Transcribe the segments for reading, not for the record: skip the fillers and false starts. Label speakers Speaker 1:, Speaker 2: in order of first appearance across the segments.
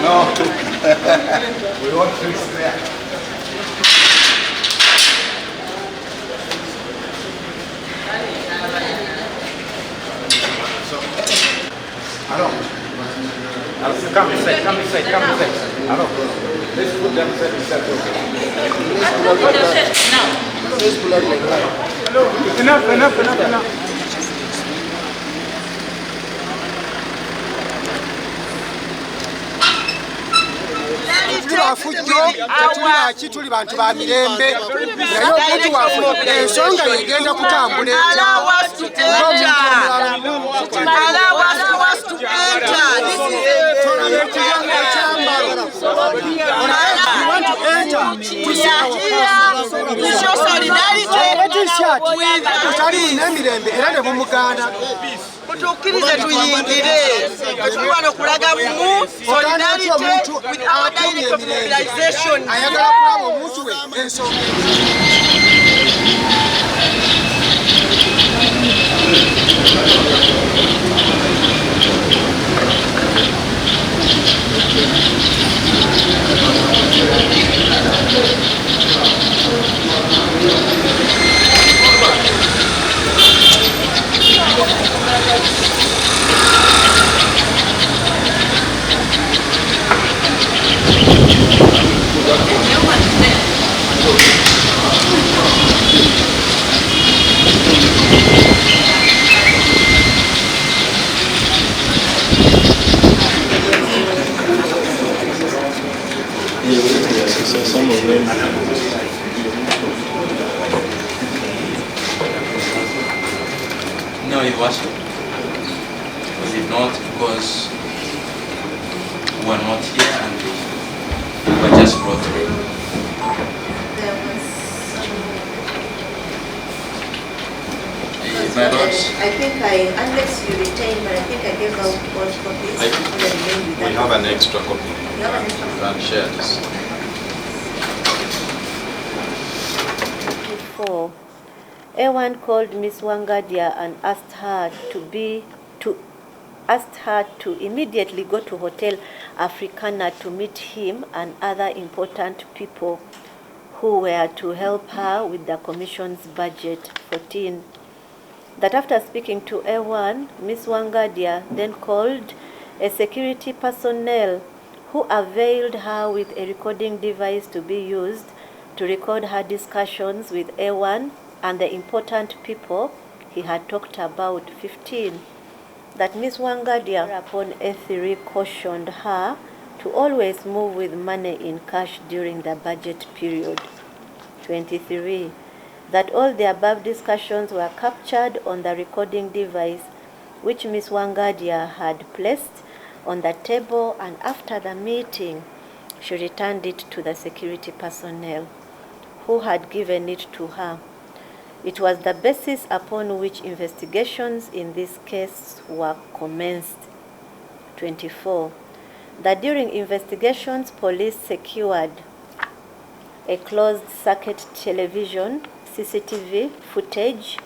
Speaker 1: No, we want to there. Hello. Come inside. Hello. Let's put them inside. Enough. Tuli bantu ba mirembe naye omuntu waffe ensonga yegenda kutambula n'emirembe era ne bumugaana
Speaker 2: mutukkirize tuyingire tetulwana okulaga bumu solidarity with our direct mobilization
Speaker 1: ayagala kulaba omuntu we ensonga
Speaker 3: No, it wasn't. Was it not because we were not here and we were just brought in?
Speaker 4: There was
Speaker 3: My lords,
Speaker 4: I think unless you retain, but I think I gave out all copies.
Speaker 5: We have an extra copy.
Speaker 4: You have an extra copy?
Speaker 5: Can share this.
Speaker 6: Before, A1 called Miss Wangadia and asked her to immediately go to Hotel Africana to meet him and other important people who were to help her with the Commission's budget 14. That after speaking to A1, Miss Wangadia then called a security personnel who availed her with a recording device to be used to record her discussions with A1 and the important people he had talked about 15. That Miss Wangadia upon A3 cautioned her to always move with money in cash during the budget period. 23. That all the above discussions were captured on the recording device which Ms. Wangadia had placed on the table, and after the meeting, she returned it to the security personnel who had given it to her. It was the basis upon which investigations in this case were commenced. 24. That during investigations, police secured a closed-circuit television (CCTV) footage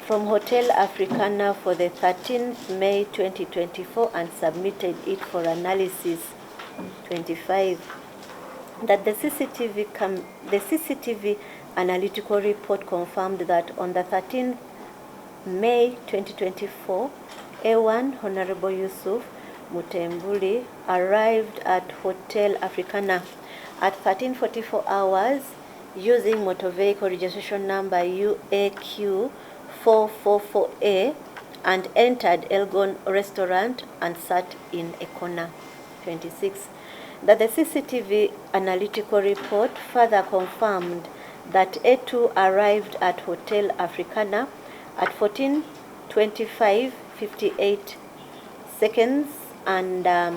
Speaker 6: from Hotel Africana for the 13th May 2024 and submitted it for analysis. 25. That the CCTV analytical report confirmed that on the 13th May 2024, A1 Honorable Yusuf Mutembuli arrived at Hotel Africana at 13:44 hours using motor vehicle registration number UAQ 444A and entered Elgon restaurant and sat in a corner. 26. That the CCTV analytical report further confirmed that A2 arrived at Hotel Africana at 14:25:58 seconds and at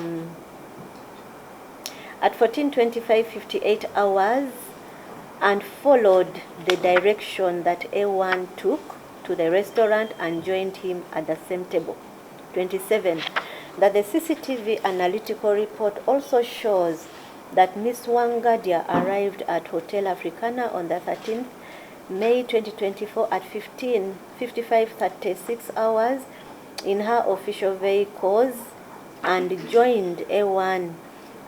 Speaker 6: 14:25:58 hours and followed the direction that A1 took to the restaurant and joined him at the same table. 27. That the CCTV analytical report also shows that Ms. Wangadia arrived at Hotel Africana on the 13th May 2024 at 55:36 hours in her official vehicles and joined A1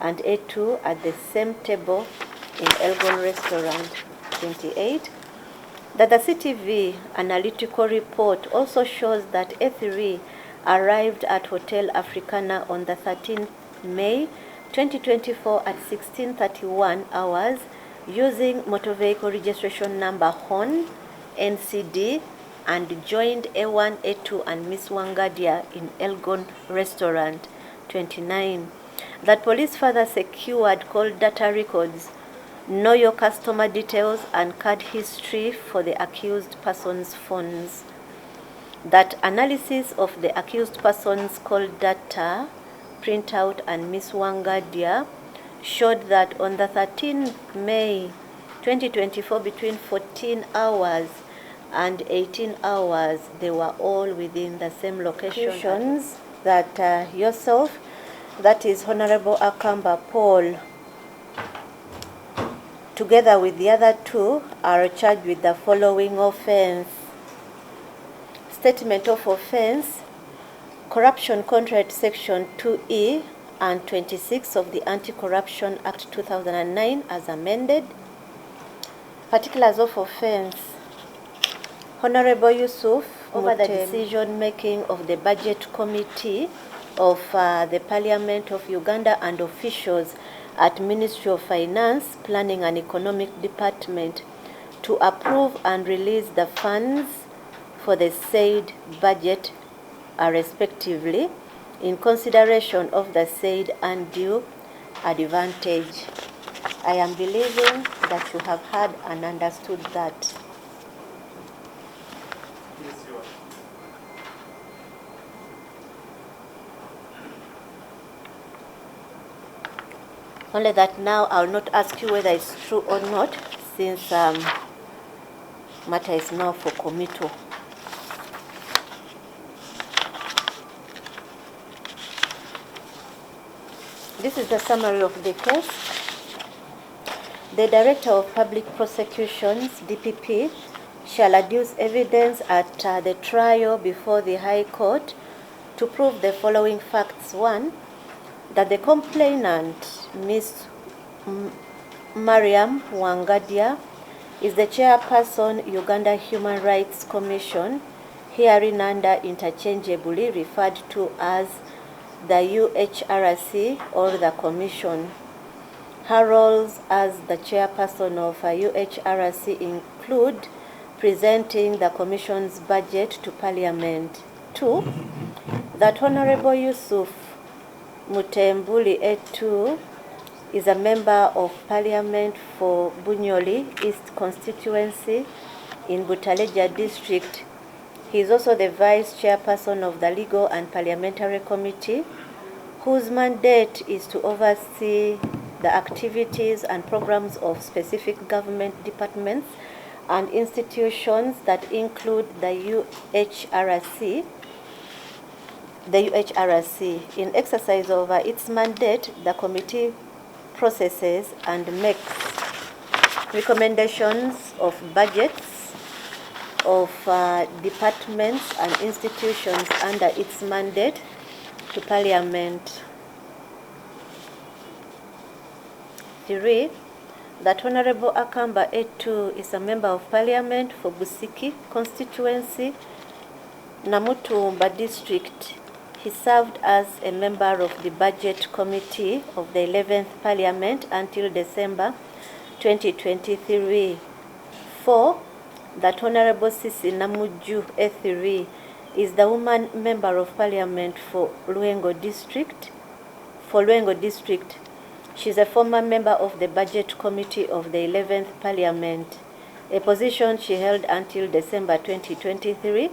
Speaker 6: and A2 at the same table in Elgon restaurant. 28. That the CCTV analytical report also shows that A3 arrived at Hotel Africana on the 13th May 2024 at 16:31 hours using motor vehicle registration number HON NCD and joined A1, A2 and Ms. Wangadia in Elgon restaurant. 29. That police further secured call data records, know your customer details and card history for the accused person's phones. That analysis of the accused person's call data printout and Ms. Wangadia showed that on the 13th May 2024 between 14 hours and 18 hours they were all within the same locations. That yourself, that is Honorable Akamba Paul, together with the other two, are charged with the following offense. Statement of offense, Corruption Contract Section 2E and 26 of the Anti-Corruption Act 2009 as amended. Particulars of offense. Honorable Yusuf, over the decision-making of the Budget Committee of the Parliament of Uganda and officials at Ministry of Finance, Planning and Economic Department to approve and release the funds for the said budget respectively in consideration of the said undue advantage. I am believing that you have heard and understood that. Only that now I will not ask you whether it's true or not, since matter is now for committal. This is the summary of the case. The Director of Public Prosecutions, DPP, shall adduce evidence at the trial before the High Court to prove the following facts. 1. That the complainant, Ms. Mariam Wangadia, is the chairperson, Uganda Human Rights Commission, herein under interchangeably referred to as the UHRC or the Commission. Her roles as the chairperson of UHRC include presenting the Commission's budget to Parliament. 2. That Honorable Yusuf Mutembuli A2 is a member of Parliament for Bunyoli East constituency in Butaleja district. He is also the vice chairperson of the Legal and Parliamentary Committee, whose mandate is to oversee the activities and programs of specific government departments and institutions that include the UHRC. In exercise over its mandate, the committee processes and makes recommendations of budgets of departments and institutions under its mandate to Parliament. 3. That Honorable Akamba A2 is a member of Parliament for Busiki constituency, Namutumba district. He served as a member of the Budget Committee of the 11th Parliament until December 2023. 4. That Honorable Sisi Namuju A3 is the woman member of Parliament for Luengo district. She is a former member of the Budget Committee of the 11th Parliament, a position she held until December 2023.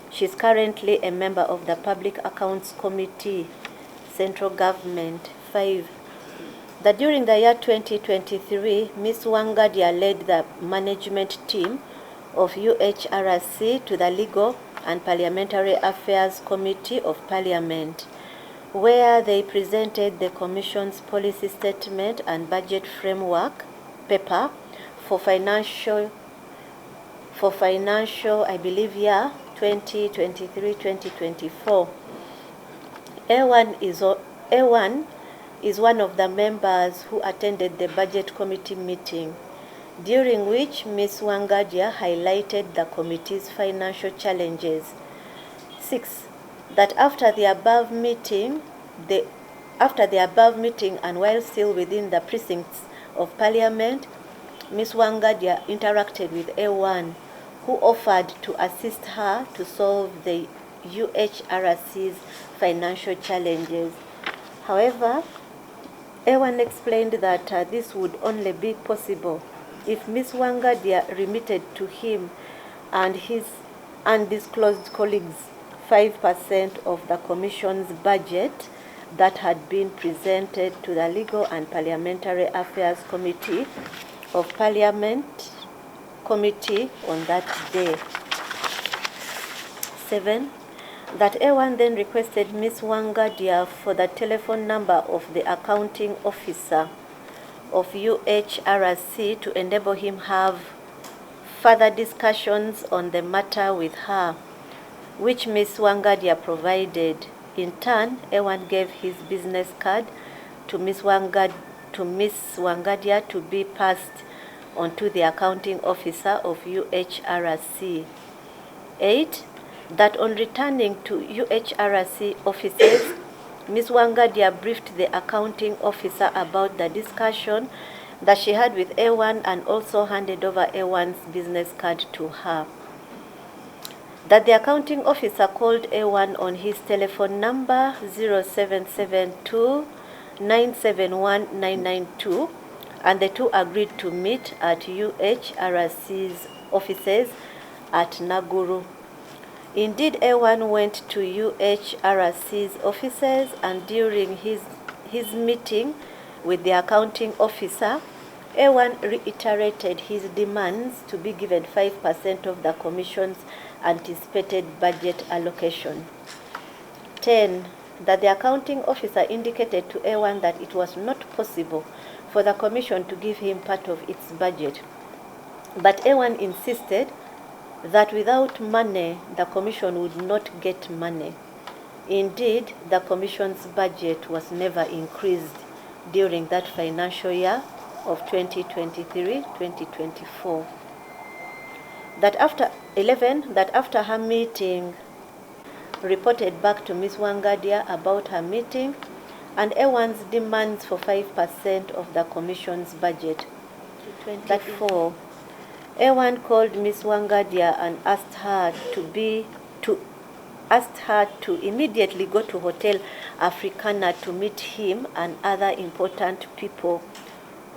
Speaker 6: She is currently a member of the Public Accounts Committee, Central Government. 5. That during the year 2023, Ms. Wangadia led the management team of UHRC to the Legal and Parliamentary Affairs Committee of Parliament, where they presented the Commission's policy statement and budget framework paper for financial, I believe, year 2023-2024. A1 is one of the members who attended the Budget Committee meeting, during which Ms. Wangadia highlighted the committee's financial challenges. 6. That after the above meeting and while still within the precincts of Parliament, Ms. Wangadia interacted with A1, who offered to assist her to solve the UHRC's financial challenges. However, A1 explained that this would only be possible if Ms. Wangadia remitted to him and his undisclosed colleagues 5% of the Commission's budget that had been presented to the Legal and Parliamentary Affairs Committee of Parliament Committee on that day. 7. That A1 then requested Ms. Wangadia for the telephone number of the accounting officer of UHRC to enable him have further discussions on the matter with her, which Ms. Wangadia provided. In turn, A1 gave his business card to Ms. Wangadia to be passed on to the accounting officer of UHRC. 8. That on returning to UHRC offices, Ms. Wangadia briefed the accounting officer about the discussion that she had with A1 and also handed over A1's business card to her. That the accounting officer called A1 on his telephone number 0772 971 992, and the two agreed to meet at UHRC's offices at Naguru. Indeed, A1 went to UHRC's offices, and during his meeting with the accounting officer, A1 reiterated his demands to be given 5% of the Commission's anticipated budget allocation. 10. That the accounting officer indicated to A1 that it was not possible for the Commission to give him part of its budget, but A1 insisted that without money, the Commission would not get money. Indeed, the Commission's budget was never increased during that financial year of 2023-2024. That after 11, that after her meeting, reported back to Ms. Wangadia about her meeting and A1's demands for 5% of the Commission's budget. That 4. A1 called Ms. Wangadia and asked her to immediately go to Hotel Africana to meet him and other important people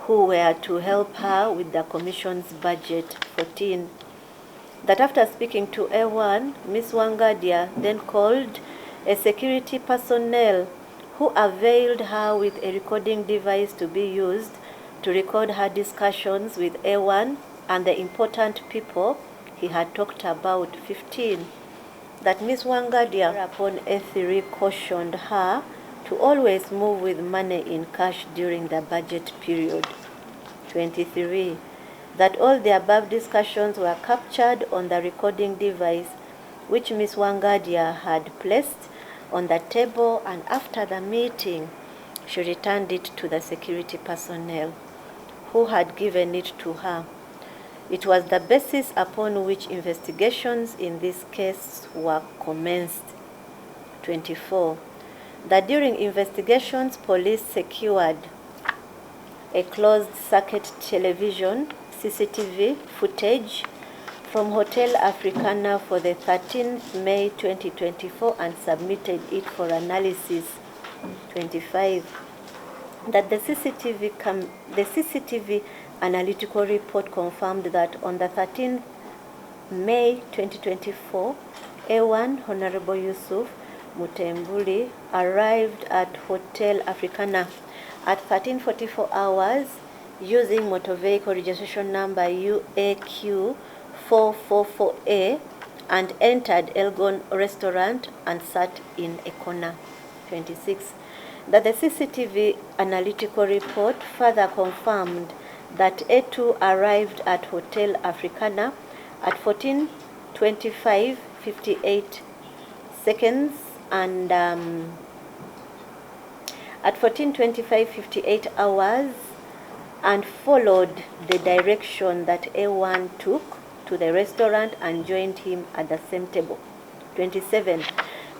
Speaker 6: who were to help her with the Commission's budget. 14. That after speaking to A1, Ms. Wangadia then called a security personnel who availed her with a recording device to be used to record her discussions with A1 and the important people he had talked about. 15. That Ms. Wangadia upon A3 cautioned her to always move with money in cash during the budget period. 23. That all the above discussions were captured on the recording device which Ms. Wangadia had placed on the table, and after the meeting she returned it to the security personnel who had given it to her. It was the basis upon which investigations in this case were commenced. 24. That during investigations, police secured a closed-circuit television (CCTV) footage from Hotel Africana for the 13th May 2024 and submitted it for analysis. 25. That the CCTV analytical report confirmed that on the 13th May 2024, A1 Honorable Yusuf Mutembuli arrived at Hotel Africana at 13:44 hours using motor vehicle registration number UAQ 444A and entered Elgon restaurant and sat in a corner. 26. That the CCTV analytical report further confirmed that A2 arrived at Hotel Africana at 14:25:58 seconds and at 14:25:58 hours and followed the direction that A1 took to the restaurant and joined him at the same table. 27.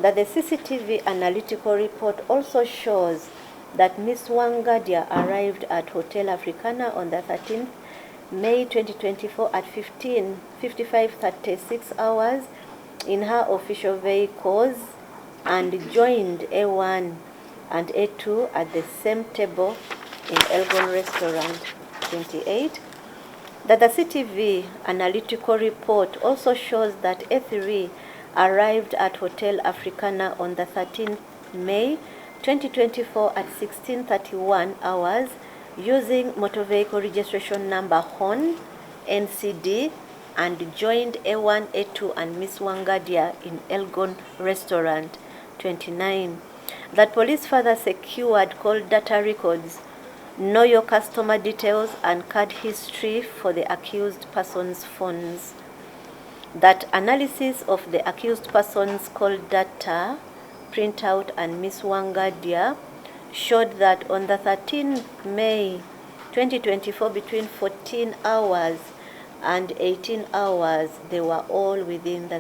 Speaker 6: That the CCTV analytical report also shows that Ms. Wangadia arrived at Hotel Africana on the 13th May 2024 at 15:55:36 hours in her official vehicles and joined A1 and A2 at the same table in Elgon restaurant. 28. That the CCTV analytical report also shows that A3 arrived at Hotel Africana on the 13th May 2024 at 16:31 hours using motor vehicle registration number HON NCD and joined A1, A2 and Ms. Wangadia in Elgon restaurant. 29. That police further secured call data records, know your customer details and card history for the accused person's phones. That analysis of the accused person's call data printout and Ms. Wangadia showed that on the 13th May 2024 between 14 hours and 18 hours they were all within the